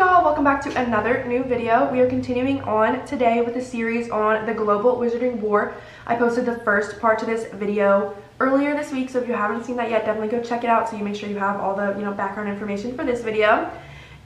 y'all, welcome back to another new video. We are continuing on today with a series on the Global Wizarding War. I posted the first part to this video earlier this week, so if you haven't seen that yet, definitely go check it out so you make sure you have all the background information for this video.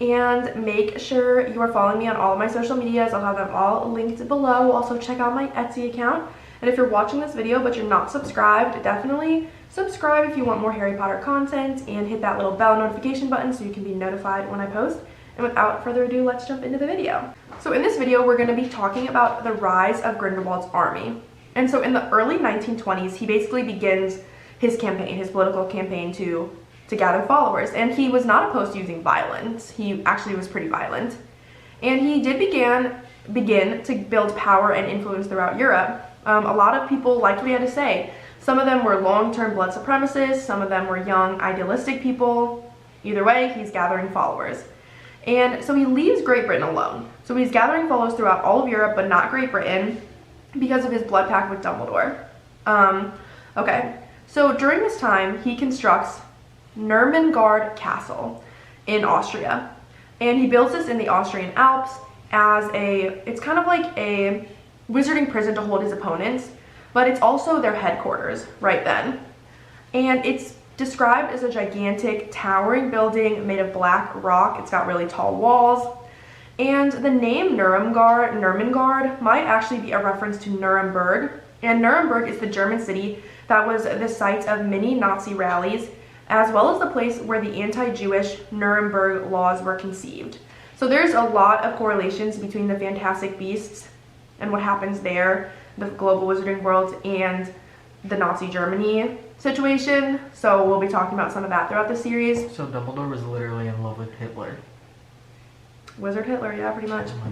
And make sure you are following me on all of my social medias. I'll have them all linked below. Also check out my Etsy account. And if you're watching this video but you're not subscribed, definitely subscribe if you want more Harry Potter content and hit that little bell notification button so you can be notified when I post. And without further ado, let's jump into the video. So in this video, we're going to be talking about the rise of Grindelwald's army. And so in the early 1920s, he basically begins his campaign, his political campaign to gather followers. And he was not opposed to using violence. He actually was pretty violent. And he did begin to build power and influence throughout Europe. A lot of people liked what he had to say. Some of them were long-term blood supremacists. Some of them were young, idealistic people. Either way, he's gathering followers. And so he leaves Great Britain alone. So he's gathering followers throughout all of Europe, but not Great Britain, because of his blood pact with Dumbledore. Okay, so during this time, he constructs Nurmengard Castle in Austria. And he builds this in the Austrian Alps as it's kind of like a wizarding prison to hold his opponents, but it's also their headquarters right then. And it's described as a gigantic, towering building made of black rock. It's got really tall walls. And the name Nurmengard might actually be a reference to Nuremberg. And Nuremberg is the German city that was the site of many Nazi rallies, as well as the place where the anti-Jewish Nuremberg laws were conceived. So there's a lot of correlations between the Fantastic Beasts and what happens there, the global wizarding world, and the Nazi Germany situation. So we'll be talking about some of that throughout the series. So Dumbledore was literally in love with Hitler. Wizard Hitler, yeah, pretty much. Oh my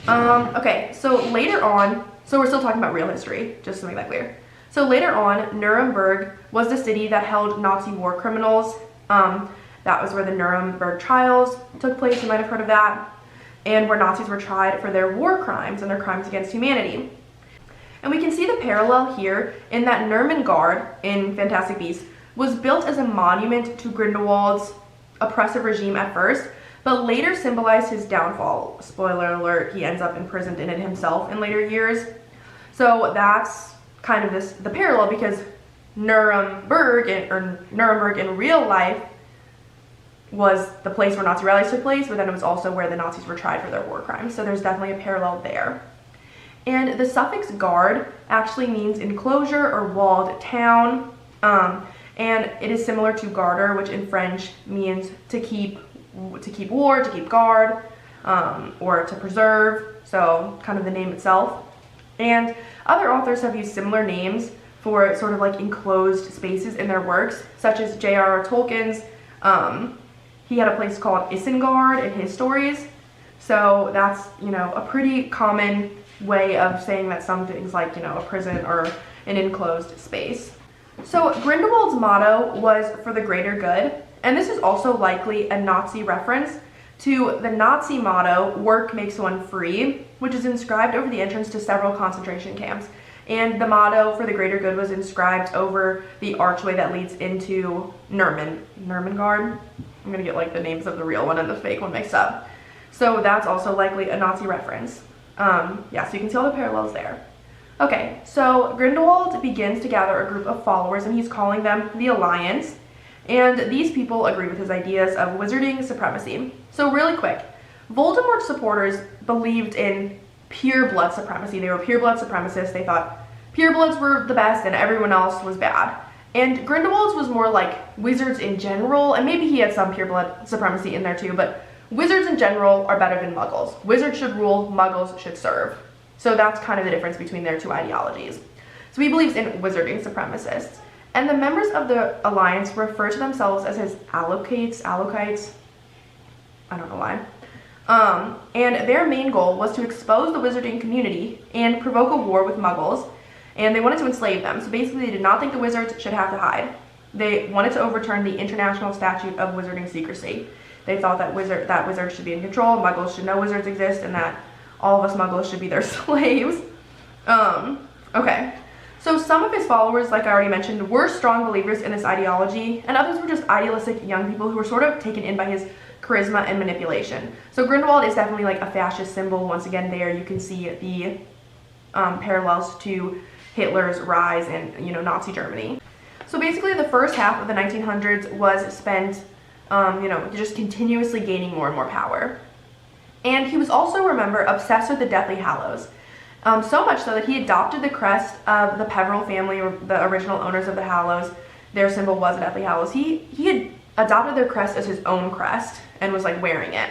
god. Okay, so later on, so we're still talking about real history, just to make that clear. So later on, Nuremberg was the city that held Nazi war criminals. That was where the Nuremberg trials took place. You might have heard of that. And where Nazis were tried for their war crimes and their crimes against humanity. And we can see the parallel here in that Nurmengard in Fantastic Beasts was built as a monument to Grindelwald's oppressive regime at first, but later symbolized his downfall. Spoiler alert, he ends up imprisoned in it himself in later years. So that's kind of the parallel, because Nuremberg in real life was the place where Nazi rallies took place, but then it was also where the Nazis were tried for their war crimes. So there's definitely a parallel there. And the suffix "gard" actually means enclosure or walled town. And it is similar to garter, which in French means to keep ward, to keep guard, or to preserve. So kind of the name itself. And other authors have used similar names for sort of like enclosed spaces in their works, such as J.R.R. Tolkien's. He had a place called Isengard in his stories. So that's, a pretty common way of saying that something's like, a prison or an enclosed space. So Grindelwald's motto was "for the greater good," and this is also likely a Nazi reference to the Nazi motto "work makes one free," which is inscribed over the entrance to several concentration camps. And the motto "for the greater good" was inscribed over the archway that leads into Nurmengard. I'm gonna get like the names of the real one and the fake one mixed up. So that's also likely a Nazi reference. Yeah, so you can see all the parallels there. Okay, so Grindelwald begins to gather a group of followers, and he's calling them the Alliance. And these people agree with his ideas of wizarding supremacy. So really quick, Voldemort's supporters believed in pure blood supremacy. They were pure blood supremacists. They thought purebloods were the best and everyone else was bad. And Grindelwald's was more like wizards in general, and maybe he had some pure blood supremacy in there too, but wizards in general are better than muggles. Wizards should rule, muggles should serve. So that's kind of the difference between their two ideologies. So he believes in wizarding supremacists. And the members of the Alliance refer to themselves as his allocates, I don't know why. And their main goal was to expose the wizarding community and provoke a war with muggles, and they wanted to enslave them. So basically they did not think the wizards should have to hide. They wanted to overturn the International Statute of Wizarding Secrecy. They thought that wizards should be in control, muggles should know wizards exist, and that all of us muggles should be their slaves. Okay, so some of his followers, like I already mentioned, were strong believers in this ideology, and others were just idealistic young people who were sort of taken in by his charisma and manipulation. So Grindelwald is definitely like a fascist symbol. Once again, there you can see the parallels to Hitler's rise in, you know, Nazi Germany. So basically the first half of the 1900s was spent, you know, just continuously gaining more and more power. And he was also, remember, obsessed with the Deathly Hallows. So much so that he adopted the crest of the Peveril family, the original owners of the Hallows. Their symbol was the Deathly Hallows. He had adopted their crest as his own crest and was like wearing it.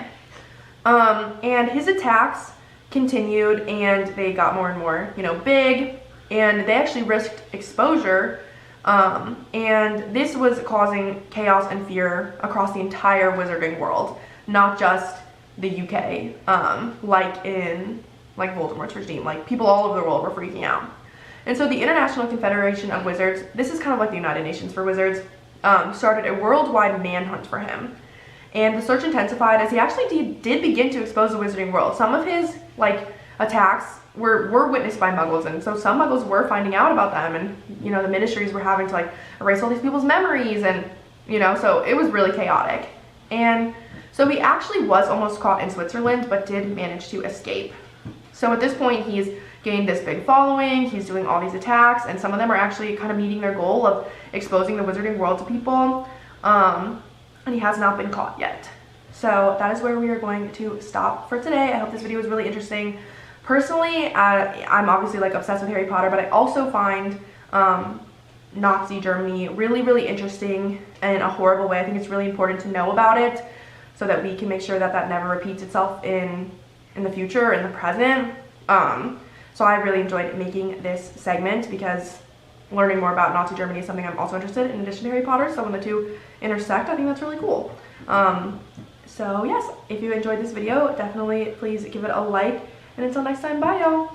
And his attacks continued, and they got more and more, you know, big, and they actually risked exposure. And this was causing chaos and fear across the entire wizarding world, not just the UK, like in Voldemort's regime. Like, people all over the world were freaking out. And so the International Confederation of Wizards, this is kind of like the United Nations for wizards, started a worldwide manhunt for him. And the search intensified as he actually did begin to expose the wizarding world. Some of his, like, attacks were witnessed by muggles, and so some muggles were finding out about them, and, you know, the ministries were having to, like, erase all these people's memories, and, you know, so it was really chaotic. And so he actually was almost caught in Switzerland, but did manage to escape. So at this point, he's gained this big following, he's doing all these attacks, and some of them are actually kind of meeting their goal of exposing the wizarding world to people, and he has not been caught yet. So that is where we are going to stop for today. I hope this video was really interesting. Personally, I'm obviously like obsessed with Harry Potter, but I also find Nazi Germany really, really interesting in a horrible way. I think it's really important to know about it so that we can make sure that that never repeats itself in the future or in the present. So I really enjoyed making this segment because learning more about Nazi Germany is something I'm also interested in addition to Harry Potter. So when the two intersect, I think that's really cool. So yes, if you enjoyed this video, definitely please give it a like. And until next time, bye y'all.